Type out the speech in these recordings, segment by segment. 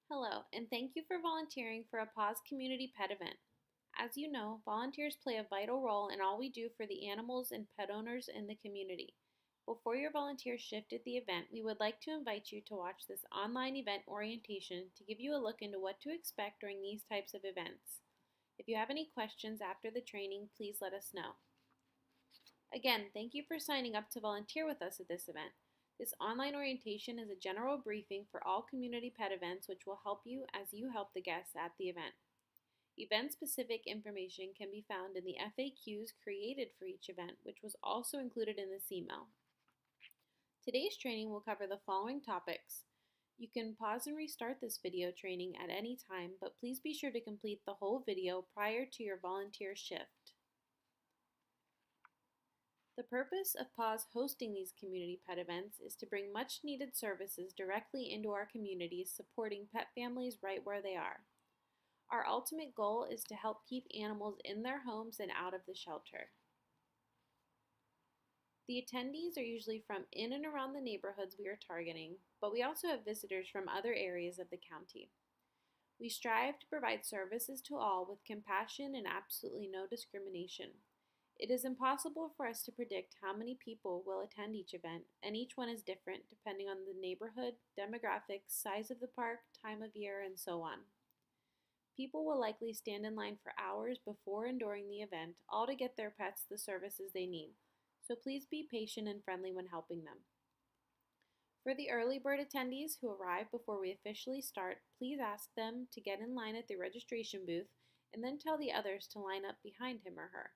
Hello, and thank you for volunteering for a PAWS community pet event. As you know, volunteers play a vital role in all we do for the animals and pet owners in the community. Before your volunteer shift at the event, we would like to invite you to watch this online event orientation to give you a look into what to expect during these types of events. If you have any questions after the training, please let us know. Again, thank you for signing up to volunteer with us at this event. This online orientation is a general briefing for all community pet events which will help you as you help the guests at the event. Event-specific information can be found in the FAQs created for each event, which was also included in this email. Today's training will cover the following topics. You can pause and restart this video training at any time, but please be sure to complete the whole video prior to your volunteer shift. The purpose of PAWS hosting these community pet events is to bring much needed services directly into our communities, supporting pet families right where they are. Our ultimate goal is to help keep animals in their homes and out of the shelter. The attendees are usually from in and around the neighborhoods we are targeting, but we also have visitors from other areas of the county. We strive to provide services to all with compassion and absolutely no discrimination. It is impossible for us to predict how many people will attend each event, and each one is different depending on the neighborhood, demographics, size of the park, time of year, and so on. People will likely stand in line for hours before and during the event, all to get their pets the services they need, so please be patient and friendly when helping them. For the early bird attendees who arrive before we officially start, please ask them to get in line at the registration booth and then tell the others to line up behind him or her.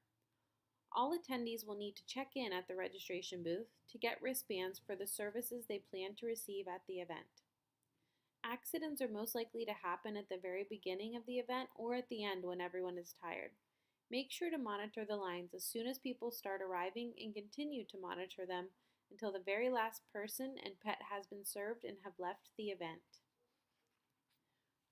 All attendees will need to check in at the registration booth to get wristbands for the services they plan to receive at the event. Accidents are most likely to happen at the very beginning of the event or at the end when everyone is tired. Make sure to monitor the lines as soon as people start arriving and continue to monitor them until the very last person and pet has been served and have left the event.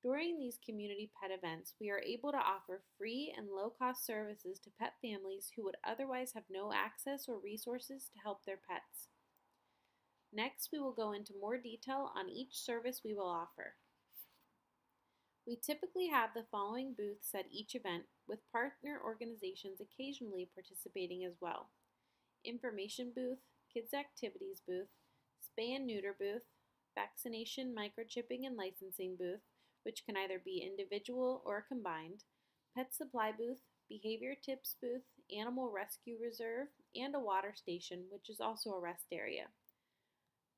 During these community pet events, we are able to offer free and low-cost services to pet families who would otherwise have no access or resources to help their pets. Next, we will go into more detail on each service we will offer. We typically have the following booths at each event, with partner organizations occasionally participating as well. Information booth, kids activities booth, spay and neuter booth, vaccination, microchipping, and licensing booth, which can either be individual or combined, pet supply booth, behavior tips booth, animal rescue reserve, and a water station, which is also a rest area.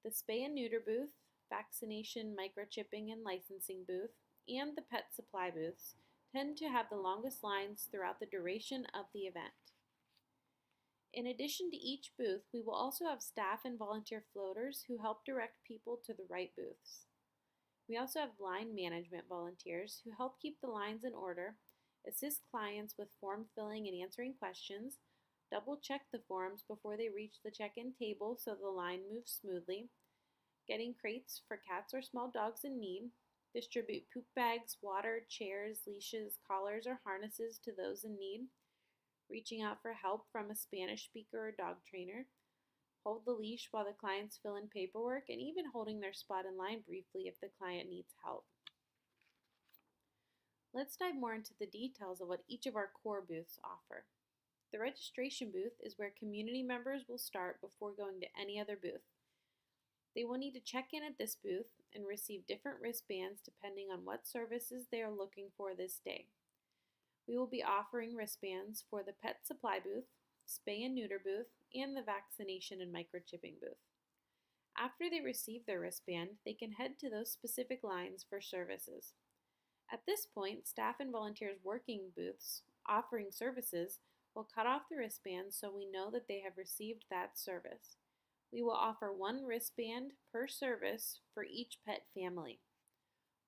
The spay and neuter booth, vaccination, microchipping, and licensing booth, and the pet supply booths tend to have the longest lines throughout the duration of the event. In addition to each booth, we will also have staff and volunteer floaters who help direct people to the right booths. We also have line management volunteers who help keep the lines in order, assist clients with form filling and answering questions, double check the forms before they reach the check-in table so the line moves smoothly, getting crates for cats or small dogs in need, distribute poop bags, water, chairs, leashes, collars, or harnesses to those in need, reaching out for help from a Spanish speaker or dog trainer, hold the leash while the clients fill in paperwork, and even holding their spot in line briefly if the client needs help. Let's dive more into the details of what each of our core booths offer. The registration booth is where community members will start before going to any other booth. They will need to check in at this booth and receive different wristbands depending on what services they are looking for this day. We will be offering wristbands for the pet supply booth, spay and neuter booth, and the vaccination and microchipping booth. After they receive their wristband, they can head to those specific lines for services. At this point, staff and volunteers working booths offering services will cut off the wristbands so we know that they have received that service. We will offer one wristband per service for each pet family.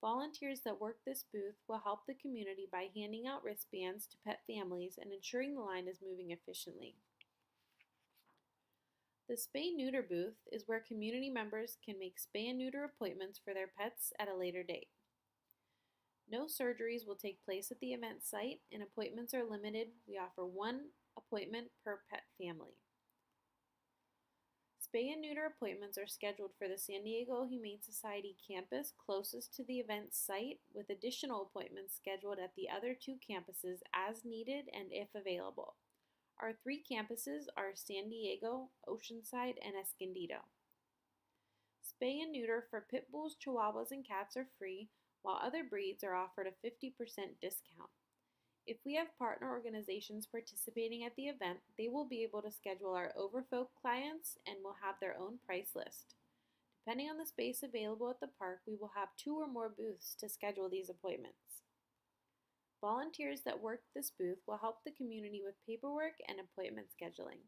Volunteers that work this booth will help the community by handing out wristbands to pet families and ensuring the line is moving efficiently. The spay-neuter booth is where community members can make spay and neuter appointments for their pets at a later date. No surgeries will take place at the event site and appointments are limited. We offer one appointment per pet family. Spay and neuter appointments are scheduled for the San Diego Humane Society campus closest to the event site, with additional appointments scheduled at the other two campuses as needed and if available. Our three campuses are San Diego, Oceanside, and Escondido. Spay and neuter for pit bulls, chihuahuas, and cats are free, while other breeds are offered a 50% discount. If we have partner organizations participating at the event, they will be able to schedule our overflow clients and will have their own price list. Depending on the space available at the park, we will have 2 or more booths to schedule these appointments. Volunteers that work this booth will help the community with paperwork and appointment scheduling.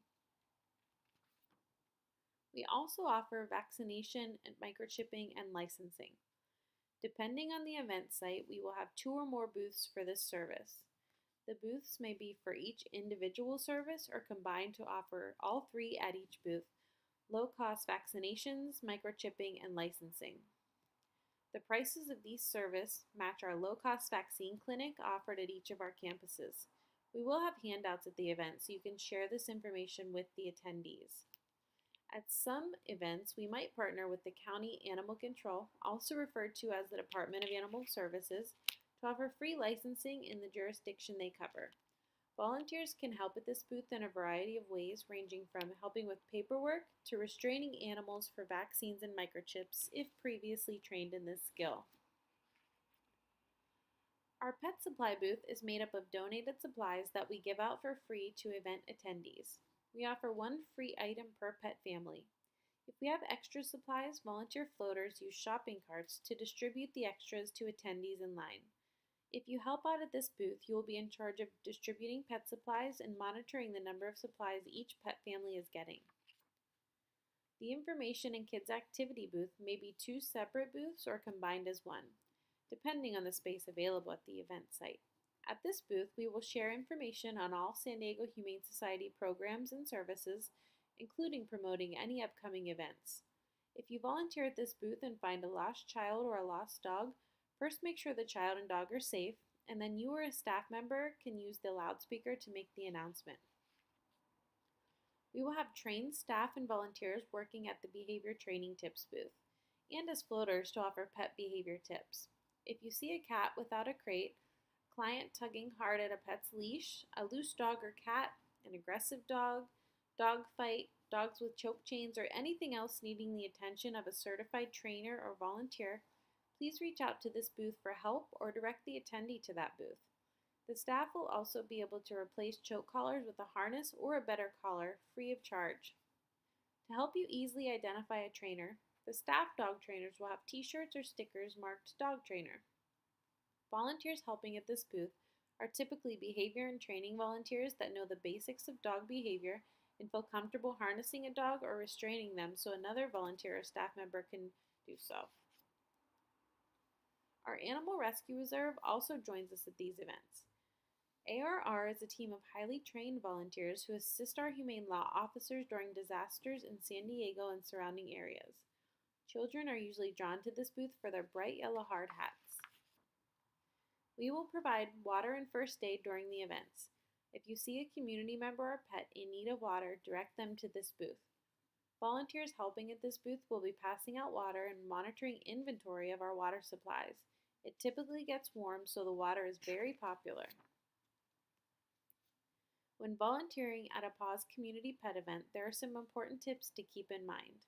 We also offer vaccination and microchipping and licensing. Depending on the event site, we will have 2 or more booths for this service. The booths may be for each individual service or combined to offer all 3 at each booth: low-cost vaccinations, microchipping, and licensing. The prices of these services match our low-cost vaccine clinic offered at each of our campuses. We will have handouts at the event so you can share this information with the attendees. At some events, we might partner with the County Animal Control, also referred to as the Department of Animal Services, to offer free licensing in the jurisdiction they cover. Volunteers can help at this booth in a variety of ways, ranging from helping with paperwork to restraining animals for vaccines and microchips if previously trained in this skill. Our pet supply booth is made up of donated supplies that we give out for free to event attendees. We offer 1 free item per pet family. If we have extra supplies, volunteer floaters use shopping carts to distribute the extras to attendees in line. If you help out at this booth, you will be in charge of distributing pet supplies and monitoring the number of supplies each pet family is getting. The information and kids activity booth may be 2 separate booths or combined as 1, depending on the space available at the event site. At this booth, we will share information on all San Diego Humane Society programs and services, including promoting any upcoming events. If you volunteer at this booth and find a lost child or a lost dog, first make sure the child and dog are safe, and then you or a staff member can use the loudspeaker to make the announcement. We will have trained staff and volunteers working at the Behavior Training Tips booth, and as floaters to offer pet behavior tips. If you see a cat without a crate, client tugging hard at a pet's leash, a loose dog or cat, an aggressive dog, dog fight, dogs with choke chains, or anything else needing the attention of a certified trainer or volunteer, please reach out to this booth for help or direct the attendee to that booth. The staff will also be able to replace choke collars with a harness or a better collar free of charge. To help you easily identify a trainer, the staff dog trainers will have t-shirts or stickers marked Dog Trainer. Volunteers helping at this booth are typically behavior and training volunteers that know the basics of dog behavior and feel comfortable harnessing a dog or restraining them so another volunteer or staff member can do so. Our Animal Rescue Reserve also joins us at these events. ARR is a team of highly trained volunteers who assist our humane law officers during disasters in San Diego and surrounding areas. Children are usually drawn to this booth for their bright yellow hard hats. We will provide water and first aid during the events. If you see a community member or pet in need of water, direct them to this booth. Volunteers helping at this booth will be passing out water and monitoring inventory of our water supplies. It typically gets warm, so the water is very popular. When volunteering at a PAWS community pet event, there are some important tips to keep in mind.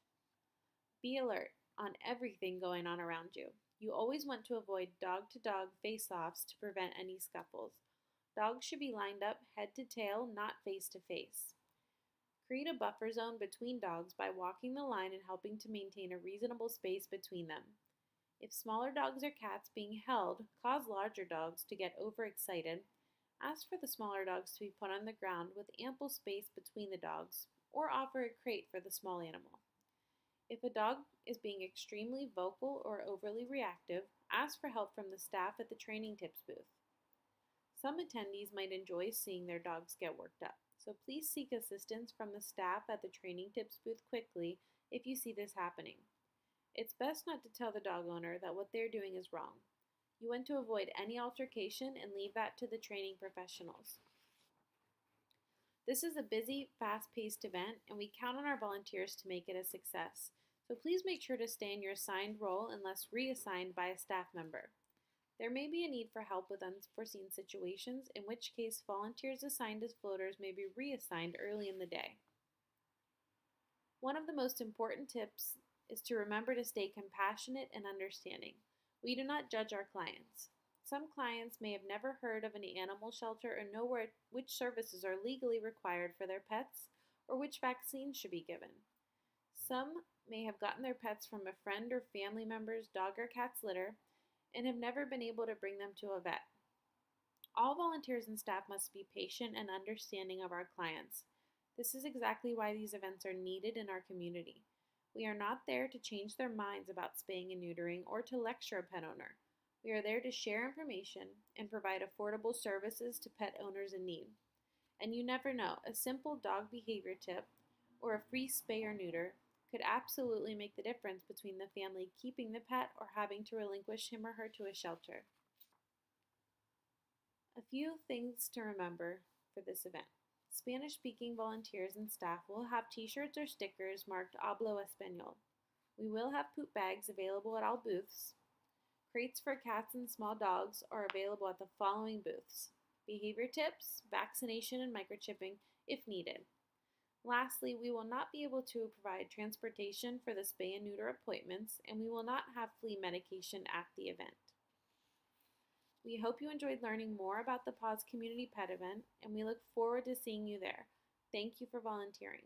Be alert on everything going on around you. You always want to avoid dog-to-dog face-offs to prevent any scuffles. Dogs should be lined up head to tail, not face-to-face. Create a buffer zone between dogs by walking the line and helping to maintain a reasonable space between them. If smaller dogs or cats being held cause larger dogs to get overexcited, ask for the smaller dogs to be put on the ground with ample space between the dogs, or offer a crate for the small animal. If a dog is being extremely vocal or overly reactive, ask for help from the staff at the Training Tips booth. Some attendees might enjoy seeing their dogs get worked up, so please seek assistance from the staff at the Training Tips booth quickly if you see this happening. It's best not to tell the dog owner that what they're doing is wrong. You want to avoid any altercation and leave that to the training professionals. This is a busy, fast-paced event, and we count on our volunteers to make it a success. So please make sure to stay in your assigned role unless reassigned by a staff member. There may be a need for help with unforeseen situations, in which case volunteers assigned as floaters may be reassigned early in the day. One of the most important tips is to remember to stay compassionate and understanding. We do not judge our clients. Some clients may have never heard of an animal shelter or know which services are legally required for their pets or which vaccines should be given. Some may have gotten their pets from a friend or family member's dog or cat's litter and have never been able to bring them to a vet. All volunteers and staff must be patient and understanding of our clients. This is exactly why these events are needed in our community. We are not there to change their minds about spaying and neutering or to lecture a pet owner. We are there to share information and provide affordable services to pet owners in need. And you never know, a simple dog behavior tip or a free spay or neuter could absolutely make the difference between the family keeping the pet or having to relinquish him or her to a shelter. A few things to remember for this event. Spanish-speaking volunteers and staff will have t-shirts or stickers marked Hablo Español. We will have poop bags available at all booths. Crates for cats and small dogs are available at the following booths: behavior tips, vaccination, and microchipping if needed. Lastly, we will not be able to provide transportation for the spay and neuter appointments, and we will not have flea medication at the event. We hope you enjoyed learning more about the PAWS Community Pet event, and we look forward to seeing you there. Thank you for volunteering.